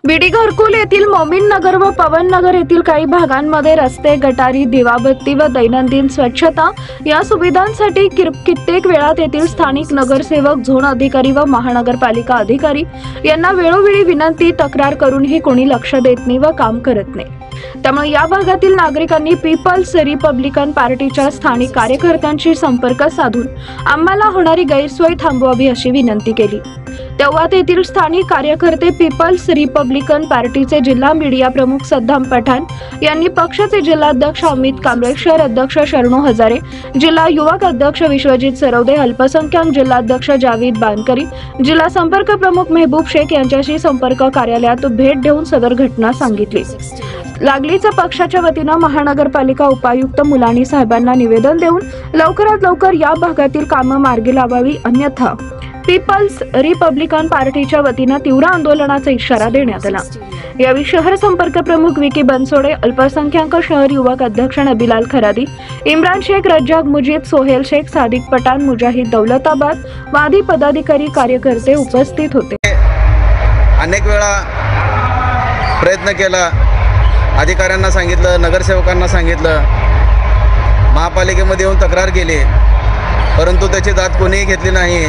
बीडी घरकुल येथील मोमीन नगर व पवन नगर येथील काही भागांमध्ये रस्ते, गटारी, दिवाबत्ती व दैनंदिन स्वच्छता या सुविधांसाठी कित्येक वेळा तेथील स्थानिक नगरसेवक, झोन अधिकारी व महानगरपालिका अधिकारी यांना वेळोवेळी विनंती, तक्रार करूनही कोणी लक्ष देत नाही व काम करत नाही। त्यामुळे या भागातील नागरिकांनी पीपल्स रिपब्लिकन पार्टीच्या स्थानिक कार्यकर्त्यांशी संपर्क साधून आम्हाला होणारी गैरसोय थांबवावी अशी विनंती केली। तेव्हा तेथील स्थानिक कार्यकर्ते पीपल्स रिपब्लिकन पार्टीचे जिल्हा मीडिया प्रमुख सद्दाम पठाण यांनी पक्षाचे जिल्हाध्यक्ष अमित कांबळे, शहर अध्यक्ष शरणू हजारे, जिल्हा युवक अध्यक्ष विश्वजित सरवदे, अल्पसंख्याक जिल्हाध्यक्ष जावेद बानकरी, जिल्हा संपर्क प्रमुख मेहबूब शेख यांच्याशी संपर्क कार्यालयात भेट देऊन सदर घटना सांगितली। लागलीच पक्षाच्या वतीने महानगरपालिका उपायुक्त मुलानी साहेबांना निवेदन देऊन लवकरात लवकर या भागातील कामे मार्गी लावावी, अन्यथा पीपल्स रिपब्लिकन पार्टीच्या वतीने तीव्र आंदोलनाचा इशारा देण्यात आला। यावेळी शहर संपर्क प्रमुख विकी बनसोडे, अल्पसंख्याक शहर युवक अध्यक्ष नबीलाल खरादी, इम्रान शेख, रज्जाक मुजीद, सोहेल शेख, सादिक पठाण, मुजाहिद दौलताबाद, वादी पदाधिकारी, कार्यकर्ते उपस्थित होते। अनेक वेळा प्रयत्न केला, अधिकाऱ्यांना सांगितलं, नगरसेवकांना सांगितलं, महापालिकेमध्ये येऊन तक्रार केली, परंतु त्याची दाद कोणीही घेतली नाही।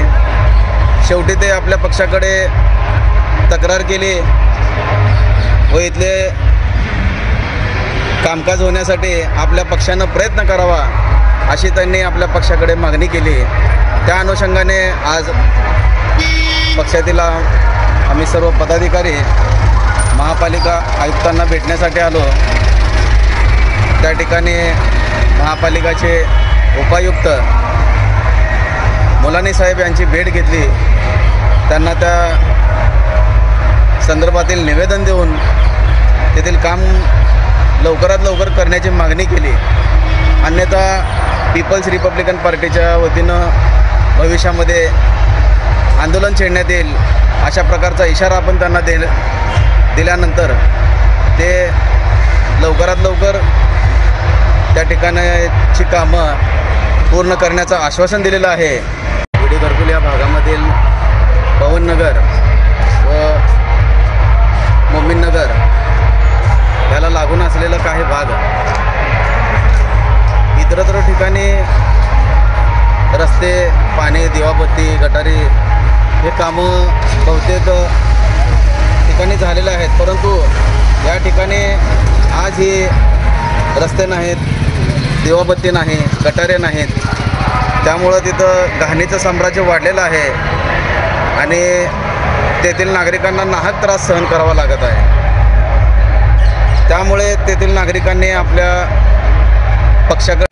शेवटी ते आपल्या पक्षाकडे तक्रार केली व इथले कामकाज होण्यासाठी आपल्या पक्षानं प्रयत्न करावा अशी त्यांनी आपल्या पक्षाकडे मागणी केली। त्या अनुषंगाने आज पक्षातील आम्ही सर्व पदाधिकारी महापालिका आयुक्तांना भेटण्यासाठी आलो। त्या ठिकाणी महापालिकाचे उपायुक्त मुलानी साहेब यांची भेट घेतली, त्यांना त्या संदर्भातील निवेदन देऊन तेथील काम लवकरात लवकर करण्याची मागणी केली। अन्यथा पीपल्स रिपब्लिकन पार्टीच्या वतीनं भविष्यामध्ये आंदोलन छेडण्यात येईल अशा प्रकारचा इशारा आपण त्यांना दिल्यानंतर ते लवकरात लवकर त्या ठिकाणची कामं पूर्ण करण्याचं आश्वासन दिलेलं आहे। बीडी घरकुल या भागामधील पवन नगर व मोमीन नगर याला लागून असलेला काही भाग इतरत्र ठिकाणी रस्ते, पाणी, दिवाबत्ती, गटारी हे कामं बहुतेक ठिकाणी झालेले आहेत, परंतु या ठिकाणी आजही रस्ते नाहीत, दिवाबत्ती नाही, गटारे नाहीत। त्यामुळं तिथं घाणीचं साम्राज्य वाढलेलं आहे आणि तेथील नागरिकांना नाहक त्रास सहन करावा लागत आहे। त्यामुळे तेथील नागरिकांनी आपल्या पक्षाकडे